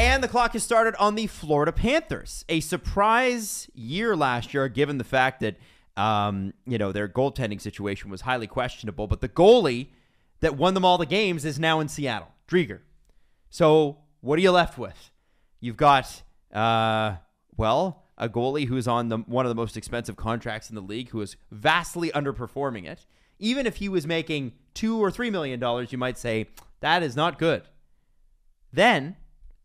And the clock has started on the Florida Panthers. A surprise year last year, given the fact that their goaltending situation was highly questionable. But the goalie that won them all the games is now in Seattle, Drieger. So what are you left with? You've got, a goalie who's on one of the most expensive contracts in the league, who is vastly underperforming it. Even if he was making $2 or $3 million, you might say that is not good. Then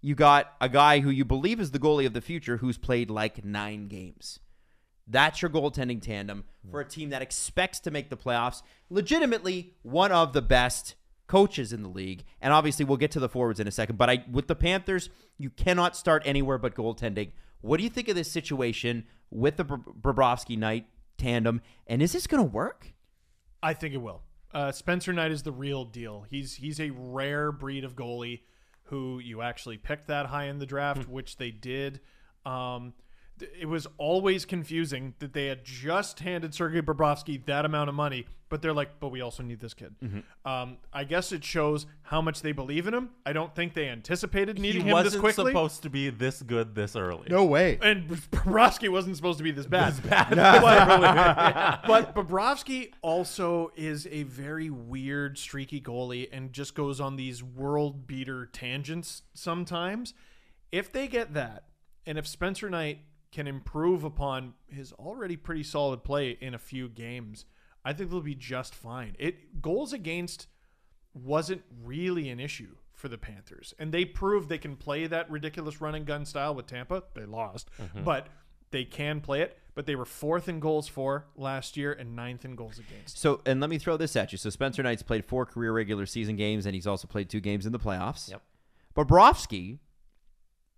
you got a guy who you believe is the goalie of the future who's played like 9 games. That's your goaltending tandem for a team that expects to make the playoffs. Legitimately one of the best coaches in the league. And obviously we'll get to the forwards in a second. But with the Panthers, you cannot start anywhere but goaltending. What do you think of this situation with the Bobrovsky-Knight tandem? And is this going to work? I think it will. Spencer Knight is the real deal. He's a rare breed of goalie who you actually picked that high in the draft, which they did. It was always confusing that they had just handed Sergei Bobrovsky that amount of money, but they're like, but we also need this kid. I guess it shows how much they believe in him. I don't think they anticipated needing him this quickly. He wasn't supposed to be this good this early. No way. And Bobrovsky wasn't supposed to be this bad. But Bobrovsky also is a very weird, streaky goalie and just goes on these world beater tangents sometimes. If they get that, and if Spencer Knight can improve upon his already pretty solid play in a few games, I think they'll be just fine. Goals against wasn't really an issue for the Panthers, and they proved they can play that ridiculous run and gun style with Tampa. They lost, but they can play it. But they were 4th in goals for last year and 9th in goals against. So, and let me throw this at you. So Spencer Knight's played 4 career regular season games, and he's also played 2 games in the playoffs. Yep. Bobrovsky,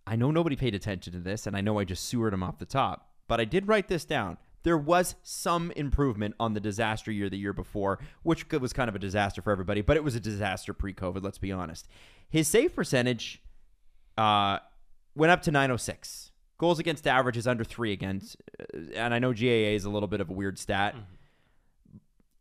I know nobody paid attention to this, and I know I just sewered him off the top, but I did write this down. There was some improvement on the disaster year the year before, which was kind of a disaster for everybody, but it was a disaster pre-COVID, let's be honest. His save percentage went up to .906. Goals against average is under 3 against, and I know GAA is a little bit of a weird stat.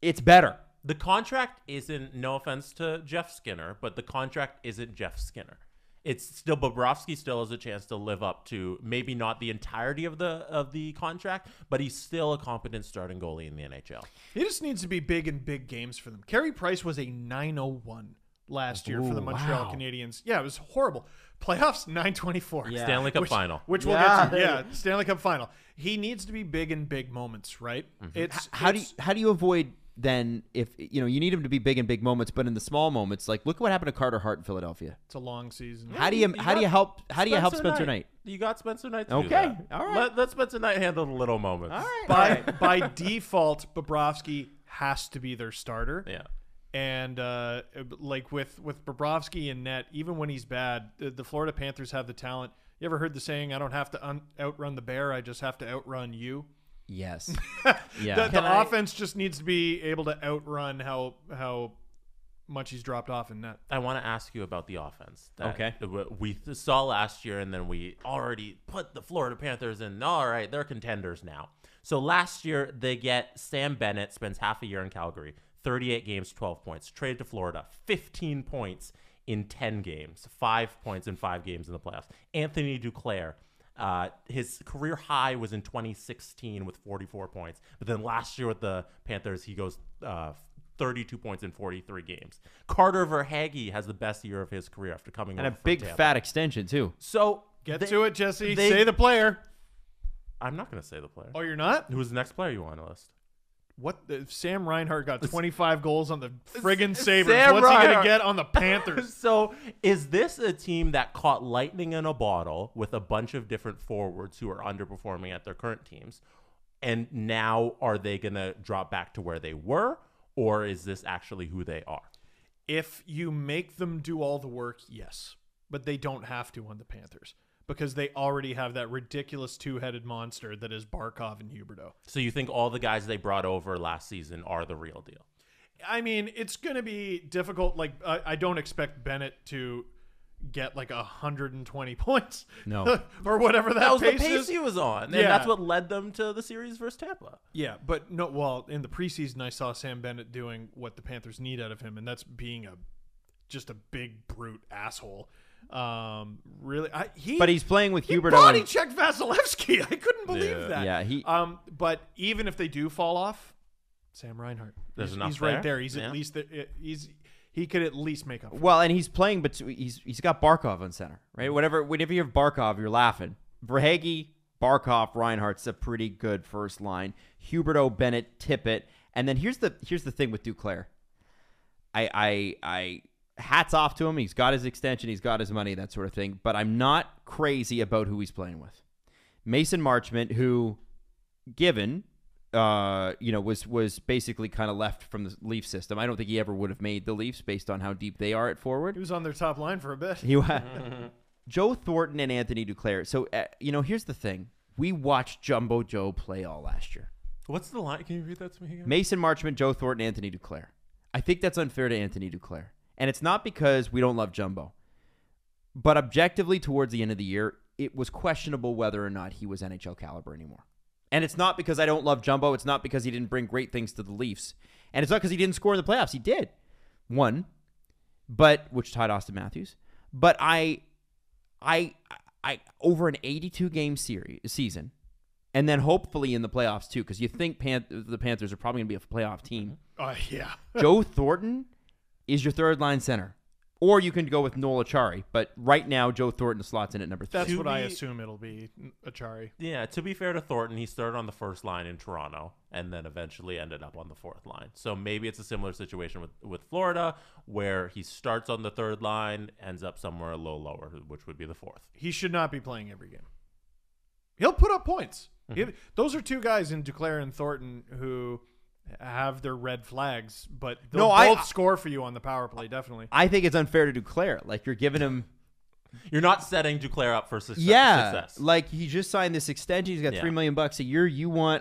It's better. The contract isn't, no offense to Jeff Skinner, but the contract isn't Jeff Skinner. It's still, Bobrovsky still has a chance to live up to maybe not the entirety of the contract, but he's still a competent starting goalie in the NHL. He just needs to be big in big games for them. Carey Price was a .901 last year for the Montreal Canadiens. Yeah, it was horrible. Playoffs, .924. Yeah. Stanley Cup Final. Which we'll get to. Yeah, Stanley Cup Final. He needs to be big in big moments, right? How do you avoid then, if you need him to be big in big moments, but in the small moments, like look what happened to Carter Hart in Philadelphia. It's a long season. How do you help Spencer Knight? You got Spencer Knight to okay, do that. all right. Let Spencer Knight handle the little moments. All right. By default, Bobrovsky has to be their starter. Yeah. And like with Bobrovsky in net, even when he's bad, the Florida Panthers have the talent. You ever heard the saying, I don't have to outrun the bear, I just have to outrun you? Yes. Yeah. The offense just needs to be able to outrun how much he's dropped off in net. I want to ask you about the offense. Okay. We saw last year, and then we already put the Florida Panthers in. All right, they're contenders now. So last year, they get Sam Bennett, spends half a year in Calgary, 38 games, 12 points. Traded to Florida, 15 points in 10 games, 5 points in 5 games in the playoffs. Anthony Duclair. His career high was in 2016 with 44 points. But then last year with the Panthers, he goes 32 points in 43 games. Carter Verhaeghe has the best year of his career after coming and over a big from Tampa. Fat extension too. So get to it, Jesse. Say the player. I'm not going to say the player. Oh, you're not? Who's the next player you want to list? What? Sam Reinhardt got 25 goals on the friggin' Sabres. Sam What's he Reinhardt. going to get on the Panthers? So is this a team that caught lightning in a bottle with a bunch of different forwards who are underperforming at their current teams? And now are they going to drop back to where they were? Or is this actually who they are? If you make them do all the work, yes. But they don't have to on the Panthers, because they already have that ridiculous two-headed monster that is Barkov and Huberdeau. So you think all the guys they brought over last season are the real deal? I mean, it's going to be difficult. Like, I don't expect Bennett to get like 120 points. No. Or whatever that was pace the pace is. he was on. And Yeah. that's what led them to the series versus Tampa. Yeah, but no. Well, in the preseason, I saw Sam Bennett doing what the Panthers need out of him, and that's being just a big brute asshole. Really, But he's playing with he Huberdeau. body and- checked Vasilevsky. I couldn't believe that. Yeah, But even if they do fall off, Sam Reinhardt. There's he's, enough he's right there. there. He's Yeah. at least he could at least make up. For Well, and he's playing, but he's got Barkov on center, right? Whenever you have Barkov, you're laughing. Verhaeghe, Barkov, Reinhardt's a pretty good first line. Huberdeau, Bennett, Tippett, and then here's the thing with Duclair. I hats off to him. He's got his extension, he's got his money, that sort of thing. But I'm not crazy about who he's playing with. Mason Marchment, who, given, was basically kind of left from the Leaf system. I don't think he ever would have made the Leafs based on how deep they are at forward. he was on their top line for a bit. Joe Thornton and Anthony Duclair. So, here's the thing. We watched Jumbo Joe play all last year. What's the line? Can you read that to me again? Mason Marchment, Joe Thornton, Anthony Duclair. I think that's unfair to Anthony Duclair. And it's not because we don't love Jumbo. But objectively, towards the end of the year, it was questionable whether or not he was NHL caliber anymore. And it's not because I don't love Jumbo. It's not because he didn't bring great things to the Leafs. And it's not because he didn't score in the playoffs. He did. One. Which tied Austin Matthews. But I over an 82-game season, and then hopefully in the playoffs too, because you think the Panthers are probably going to be a playoff team. Yeah. Joe Thornton is your third-line center. Or you can go with Noel Achari, but right now Joe Thornton slots in at number 3. That's what I assume it'll be, Achari. Yeah, to be fair to Thornton, he started on the first line in Toronto and then eventually ended up on the fourth line. So maybe it's a similar situation with Florida, where he starts on the third line, ends up somewhere a little lower, which would be the fourth. He should not be playing every game. He'll put up points. Those are two guys in Duclair and Thornton who have their red flags, but they'll both score for you on the power play, definitely. I think it's unfair to Duclair. Like, you're giving him... You're not setting Duclair up for success. Yeah, like he just signed this extension. He's got $3 million a year.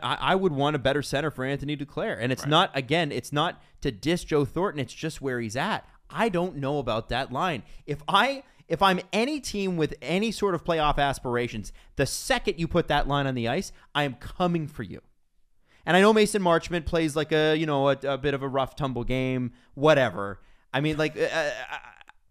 I would want a better center for Anthony Duclair, and it's not. Again, it's not to diss Joe Thornton. It's just where he's at. I don't know about that line. If I'm any team with any sort of playoff aspirations, the second you put that line on the ice, I am coming for you. And I know Mason Marchment plays like a bit of a rough tumble game, whatever. I mean, like.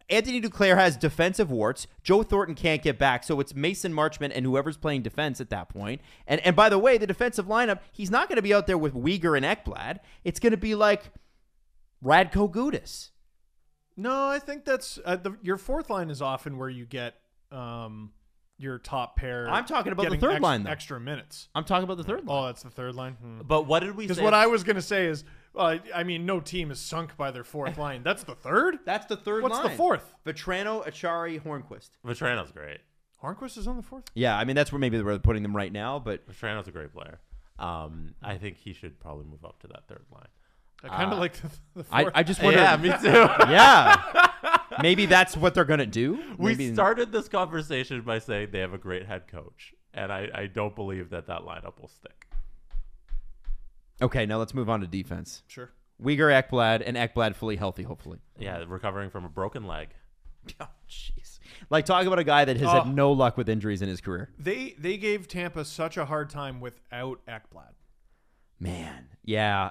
Anthony Duclair has defensive warts. Joe Thornton can't get back, so it's Mason Marchment and whoever's playing defense at that point. And by the way, the defensive lineup, he's not going to be out there with Uyghur and Ekblad. It's going to be like Radko Gudas. No, I think that's your fourth line is often where you get your top pair. I'm talking about the third line, though. Extra minutes. I'm talking about the third line. Oh, that's the third line? But what did we say? Because what I was going to say is, no team is sunk by their fourth line. That's the third? That's the third What's line. the fourth? Vetrano, Achari, Hornquist. Vetrano's great. Hornquist is on the fourth? Yeah, I mean, that's where maybe they're putting them right now. But Vetrano's a great player. I think he should probably move up to that third line. I kind of like the fourth. I just wonder. Yeah, me too. Yeah. Maybe that's what they're going to do. We started this conversation by saying they have a great head coach, and I don't believe that lineup will stick. Okay, now let's move on to defense. Sure. Uyghur, Ekblad, and Ekblad fully healthy, hopefully. Yeah, recovering from a broken leg. Oh, jeez. Like, talk about a guy that has had no luck with injuries in his career. They gave Tampa such a hard time without Ekblad. Man. Yeah.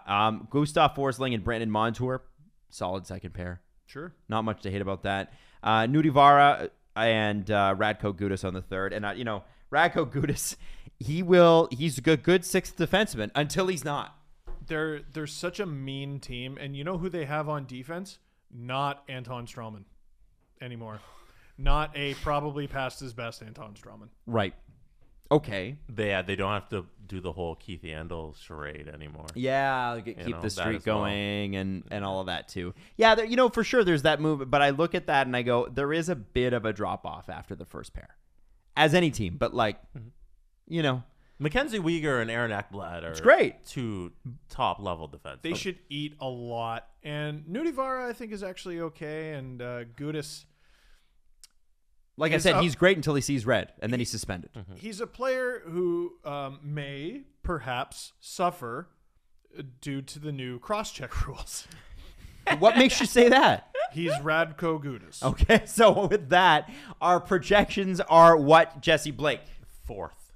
Gustav Forsling and Brandon Montour, solid second pair. Sure. Not much to hate about that. Nudivara and Radko Gudas on the third. And, Radko Gudas, he's a good sixth defenseman until he's not. They're such a mean team. And you know who they have on defense? Not Anton Strawman anymore. Not a probably past his best Anton Strawman. Right. Okay. They don't have to do the whole Keith Yandel charade anymore. Yeah, keep the streak going and all of that too. Yeah, for sure there's that move, but I look at that and I go, there is a bit of a drop off after the first pair, as any team. But Mackenzie Uyghur and Aaron Ekblad are great. Two top level defense. They should eat a lot, and Nudivara I think is actually okay, and Gudas. Like I said, he's great until he sees red, and then he's suspended. He's a player who may perhaps suffer due to the new cross-check rules. What makes you say that? He's Radko Gudas. Okay, so with that, our projections are what, Jesse Blake? Fourth.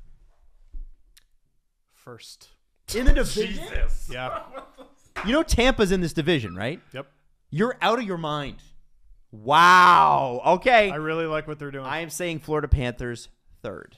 First. In the division? Jesus. Yeah. Tampa's in this division, right? Yep. You're out of your mind. Wow. Okay. I really like what they're doing. I am saying Florida Panthers third.